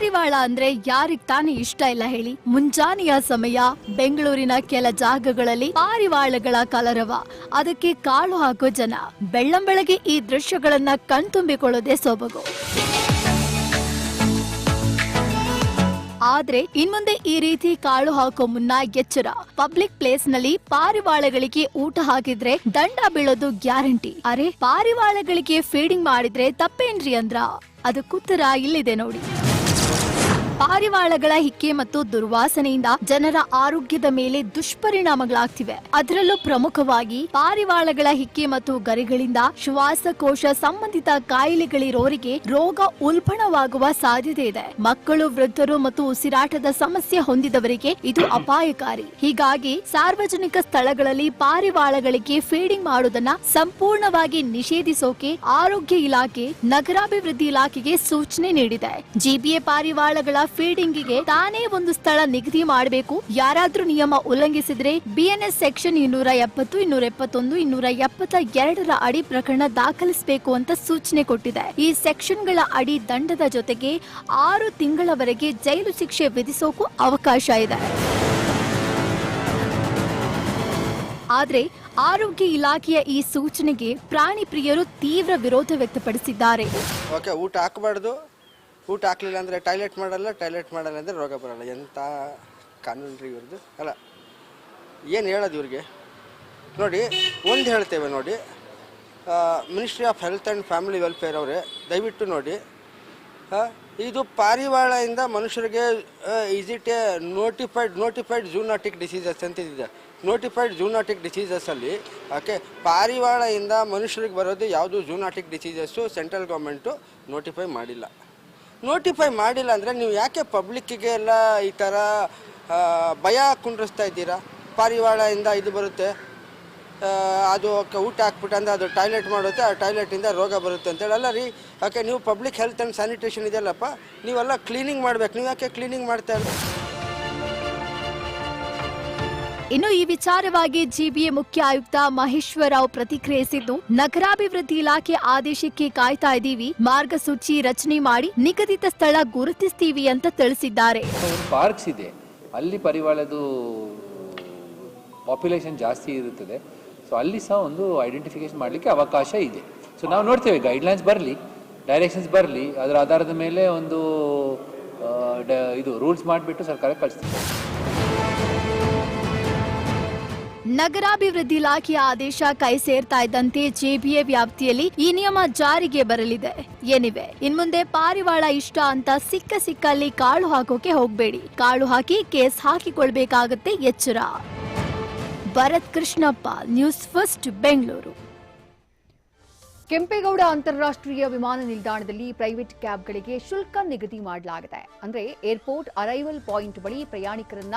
ಪಾರಿವಾಳ ಅಂದ್ರೆ ಯಾರಿಗ್ ತಾನೇ ಇಷ್ಟ ಇಲ್ಲ ಹೇಳಿ. ಮುಂಜಾನೆಯ ಸಮಯ ಬೆಂಗಳೂರಿನ ಕೆಲ ಜಾಗಗಳಲ್ಲಿ ಪಾರಿವಾಳಗಳ ಕಲರವ, ಅದಕ್ಕೆ ಕಾಳು ಹಾಕೋ ಜನ, ಬೆಳ್ಳಂಬೆಳಗ್ಗೆ ಈ ದೃಶ್ಯಗಳನ್ನ ಕಣ್ತುಂಬಿಕೊಳ್ಳೋದೇ ಸೊಬಗು. ಆದ್ರೆ ಇನ್ಮುಂದೆ ಈ ರೀತಿ ಕಾಳು ಹಾಕೋ ಮುನ್ನ ಎಚ್ಚರ. ಪಬ್ಲಿಕ್ ಪ್ಲೇಸ್ ನಲ್ಲಿ ಪಾರಿವಾಳಗಳಿಗೆ ಊಟ ಹಾಕಿದ್ರೆ ದಂಡ ಬೀಳೋದು ಗ್ಯಾರಂಟಿ. ಅರೆ, ಪಾರಿವಾಳಗಳಿಗೆ ಫೀಡಿಂಗ್ ಮಾಡಿದ್ರೆ ತಪ್ಪೇನ್ರಿ ಅಂದ್ರ ಅದಕ್ಕುತ್ತರ ಇಲ್ಲಿದೆ ನೋಡಿ. ಪಾರಿವಾಳಗಳ ಹಿಕ್ಕೆ ಮತ್ತು ದುರ್ವಾಸನೆಯಿಂದ ಜನರ ಆರೋಗ್ಯದ ಮೇಲೆ ದುಷ್ಪರಿಣಾಮಗಳಾಗ್ತಿವೆ. ಅದರಲ್ಲೂ ಪ್ರಮುಖವಾಗಿ ಪಾರಿವಾಳಗಳ ಹಿಕ್ಕೆ ಮತ್ತು ಗರಿಗಳಿಂದ ಶ್ವಾಸಕೋಶ ಸಂಬಂಧಿತ ಕಾಯಿಲೆಗಳಿರೋರಿಗೆ ರೋಗ ಉಲ್ಬಣವಾಗುವ ಸಾಧ್ಯತೆ ಇದೆ. ಮಕ್ಕಳು, ವೃದ್ಧರು ಮತ್ತು ಉಸಿರಾಟದ ಸಮಸ್ಯೆ ಹೊಂದಿದವರಿಗೆ ಇದು ಅಪಾಯಕಾರಿ. ಹೀಗಾಗಿ ಸಾರ್ವಜನಿಕ ಸ್ಥಳಗಳಲ್ಲಿ ಪಾರಿವಾಳಗಳಿಗೆ ಫೀಡಿಂಗ್ ಮಾಡುವುದನ್ನ ಸಂಪೂರ್ಣವಾಗಿ ನಿಷೇಧಿಸೋಕೆ ಆರೋಗ್ಯ ಇಲಾಖೆ ನಗರಾಭಿವೃದ್ಧಿ ಇಲಾಖೆಗೆ ಸೂಚನೆ ನೀಡಿದೆ. ಜಿಬಿಎ ಪಾರಿವಾಳಗಳ ಫೀಡಿಂಗಿಗೆ ತಾನೇ ಒಂದು ಸ್ಥಳ ನಿಗದಿ ಮಾಡಬೇಕು. ಯಾರಾದ್ರೂ ನಿಯಮ ಉಲ್ಲಂಘಿಸಿದ್ರೆ ಬಿಎನ್ಎಸ್ ಸೆಕ್ಷನ್ 270, 271, 272 ಅಡಿ ಪ್ರಕರಣ ದಾಖಲಿಸಬೇಕು ಅಂತ ಸೂಚನೆ ಕೊಟ್ಟಿದೆ. ಈ ಸೆಕ್ಷನ್ಗಳ ಅಡಿ ದಂಡದ ಜೊತೆಗೆ 6 ತಿಂಗಳವರೆಗೆ ಜೈಲು ಶಿಕ್ಷೆ ವಿಧಿಸೋಕು ಅವಕಾಶ ಇದೆ. ಆದ್ರೆ ಆರೋಗ್ಯ ಇಲಾಖೆಯ ಈ ಸೂಚನೆಗೆ ಪ್ರಾಣಿ ಪ್ರಿಯರು ತೀವ್ರ ವಿರೋಧ ವ್ಯಕ್ತಪಡಿಸಿದ್ದಾರೆ. ಊಟ ಹಾಕಬಾರ್ದು, ಊಟ ಹಾಕ್ಲಿಲ್ಲ ಅಂದರೆ ಟಾಯ್ಲೆಟ್ ಮಾಡಲ್ಲ ಅಂದರೆ ರೋಗ ಬರಲ್ಲ. ಎಂಥ ಕಾನೂನು ರೀ ಇವ್ರದ್ದು. ಅಲ್ಲ, ಏನು ಹೇಳೋದು ಇವ್ರಿಗೆ ನೋಡಿ. ಒಂದು ಹೇಳ್ತೇವೆ ನೋಡಿ, ministry of health and family welfare ಅವರೇ ದಯವಿಟ್ಟು ನೋಡಿ, ಇದು ಪಾರಿವಾಳದಿಂದ ಮನುಷ್ಯರಿಗೆ is it a notified zoonotic diseases ಅಂತಿದೆ. ನೋಟಿಫೈಡ್ ಝೂನಾಟಿಕ್ ಡಿಸೀಸಸ್ಸಲ್ಲಿ ಪಾರಿವಾಳದಿಂದ ಮನುಷ್ಯರಿಗೆ ಬರೋದು ಯಾವುದು zoonotic diseases central government notify ಮಾಡಿಲ್ಲ ಅಂದರೆ ನೀವು ಯಾಕೆ ಪಬ್ಲಿಕ್ಕಿಗೆ ಎಲ್ಲ ಈ ಥರ ಭಯ ಕುಂಡ್ರಿಸ್ತಾ ಇದ್ದೀರಾ? ಪಾರಿವಾಳದಿಂದ ಇದು ಬರುತ್ತೆ, ಅದು ಊಟ ಹಾಕ್ಬಿಟ್ಟು ಅಂದರೆ ಅದು ಟಾಯ್ಲೆಟ್ ಮಾಡುತ್ತೆ, ಆ ಟಾಯ್ಲೆಟಿಂದ ರೋಗ ಬರುತ್ತೆ ಅಂತೇಳಿ. ಅಲ್ಲ ರೀ, ನೀವು ಪಬ್ಲಿಕ್ ಹೆಲ್ತ್ ಆ್ಯಂಡ್ ಸ್ಯಾನಿಟೇಷನ್ ಇದೆಯಲ್ಲಪ್ಪ, ನೀವೆಲ್ಲ ಕ್ಲೀನಿಂಗ್ ಮಾಡಬೇಕು. ನೀವು ಯಾಕೆ ಕ್ಲೀನಿಂಗ್ ಮಾಡ್ತಾ ಇಲ್ಲ? ಇನ್ನು ಈ ವಿಚಾರವಾಗಿ ಜಿಬಿಎ ಮುಖ್ಯ ಆಯುಕ್ತ ಮಹೇಶ್ವರ ರಾವ್ ಪ್ರತಿಕ್ರಿಯಿಸಿದ್ದು, ನಗರಾಭಿವೃದ್ಧಿ ಇಲಾಖೆ ಆದೇಶಕ್ಕೆ ಕಾಯ್ತಾ ಇದ್ದೀವಿ, ಮಾರ್ಗಸೂಚಿ ರಚನೆ ಮಾಡಿ ನಿಗದಿತ ಸ್ಥಳ ಗುರುತಿಸ್ತೀವಿ ಅಂತ ತಿಳಿಸಿದ್ದಾರೆ. ಪಾರ್ಕ್ಸ್ ಇದೆ, ಅಲ್ಲಿ ಪರಿವಾಳದು ಪಾಪ್ಯುಲೇಷನ್ ಜಾಸ್ತಿ ಇರುತ್ತದೆ. ಸೊ ಅಲ್ಲಿ ಸಹ ಒಂದು ಐಡೆಂಟಿಫಿಕೇಶನ್ ಮಾಡಲಿಕ್ಕೆ ಅವಕಾಶ ಇದೆ. ಸೊ ನಾವು ನೋಡ್ತೇವೆ, ಗೈಡ್ಲೈನ್ಸ್ ಬರಲಿ, ಡೈರೆಕ್ಷನ್ಸ್ ಬರಲಿ, ಅದರ ಆಧಾರದ ಮೇಲೆ ಒಂದು ಇದು ರೂಲ್ಸ್ ಮಾಡಿಬಿಟ್ಟು ಸರ್ಕಾರಕ್ಕೆ ಕಳಿಸ್ತೀವಿ. ನಗರಾಭಿವೃದ್ಧಿ ಇಲಾಖೆಯ ಆದೇಶ ಕೈ ಸೇರ್ತಾ ಇದ್ದಂತೆ ಜೆಬಿಎ ವ್ಯಾಪ್ತಿಯಲ್ಲಿ ಈ ನಿಯಮ ಜಾರಿಗೆ ಬರಲಿದೆ. ಏನಿವೆ, ಇನ್ಮುಂದೆ ಪಾರಿವಾಳ ಇಷ್ಟ ಅಂತ ಸಿಕ್ಕಲ್ಲಿ ಕಾಳು ಹಾಕೋಕೆ ಹೋಗ್ಬೇಡಿ. ಕಾಳು ಹಾಕಿ ಕೇಸ್ ಹಾಕಿಕೊಳ್ಬೇಕಾಗತ್ತೆ, ಎಚ್ಚರ. Bharat Krishnappa, news first, Bengaluru. ಕೆಂಪೇಗೌಡ ಅಂತಾರಾಷ್ಟ್ರೀಯ ವಿಮಾನ ನಿಲ್ದಾಣದಲ್ಲಿ ಪ್ರೈವೇಟ್ ಕ್ಯಾಬ್ಗಳಿಗೆ ಶುಲ್ಕ ನಿಗದಿ ಮಾಡಲಾಗಿದೆ. ಅಂದ್ರೆ ಏರ್ಪೋರ್ಟ್ ಅರೈವಲ್ ಪಾಯಿಂಟ್ ಬಳಿ ಪ್ರಯಾಣಿಕರನ್ನ